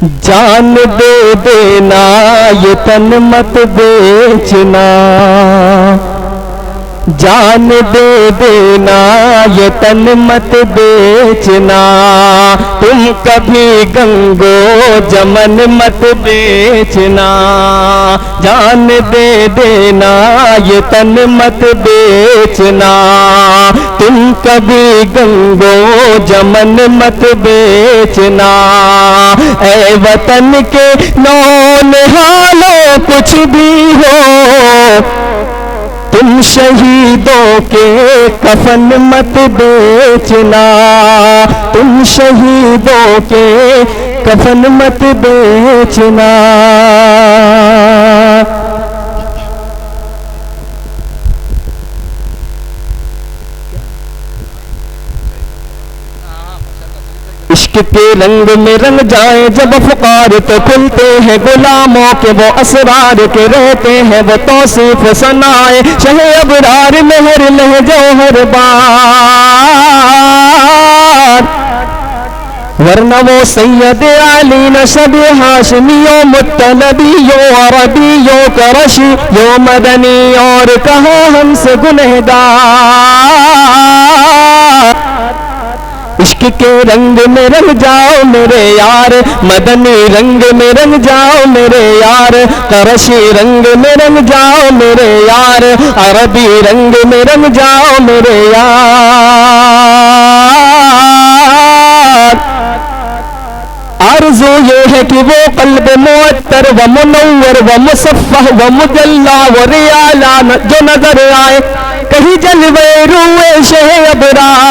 جان دے دینا یہ تن مت بیچنا، جان دے دینا یہ تن مت بیچنا، تم کبھی گنگو جمن مت بیچنا، جان دے دینا یہ تن مت بیچنا، تم کبھی گنگو جمن مت بیچنا، اے وطن کے نونہالوں کچھ بھی ہو، تم شہیدوں کے کفن مت بیچنا، تم شہیدوں کے کفن مت بیچنا۔ عشق کے رنگ میں رنگ جائیں جب افکار تو کھلتے ہیں غلاموں کے وہ اسرار کے رہتے ہیں وہ توصیف ثنائے شہ ابرار مہر لہ جوہر بار، ورنہ وہ سید علی نسب ہاشمیوں مطلبیوں عربیوں قرشیوں مدنی اور کہاں ہم سے گنہگار۔ عشق کے رنگ میں رنگ جاؤ میرے یار، مدنی رنگ میں رنگ جاؤ میرے یار، قرشی رنگ میں رنگ جاؤ میرے یار، عربی رنگ میں رنگ جاؤ میرے یار۔ آرزو یہ ہے کہ وہ قلب معطر و منور و مصفح و مجلا و ریالا جو نظر آئے کہیں جلوے روئے شہ ابرار،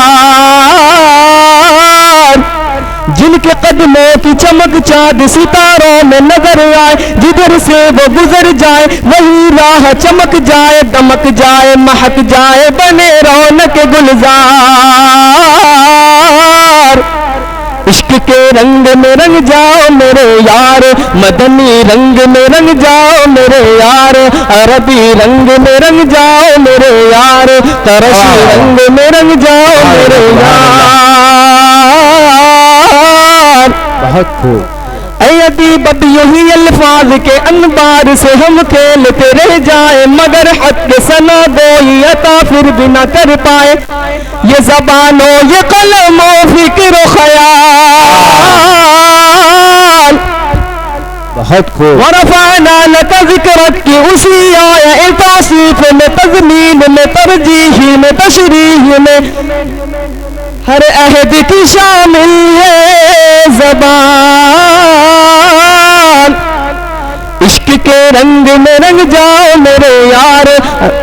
جن کے قدموں کی چمک چاند ستاروں میں نظر آئے، جدھر سے وہ گزر جائے وہی راہ چمک جائے دمک جائے مہک جائے بنے رونق گلزار۔ عشق کے رنگ میں رنگ جاؤ میرے یار، مدنی رنگ میں رنگ جاؤ میرے یار، عربی رنگ میں رنگ جاؤ میرے یار، قرشی رنگ میں رنگ جاؤ میرے یار۔ بہت خوب۔ اے ادیب اب یہی الفاظ کے انبار سے ہم کھیلتے رہ جائیں، مگر حق کے ثنا گوئی عطا پھر بھی نہ کر پائے، یہ زبان و یہ قلم و فکر و خیال۔ بہت خوب۔ ورفعنا لک ذکرک کی اسی آیا توصیف میں تضمین میں ترجیح میں تشریح میں ہر عہد کی شامل ہے زبان۔ عشق کے رنگ میں رنگ جاؤ میرے یار،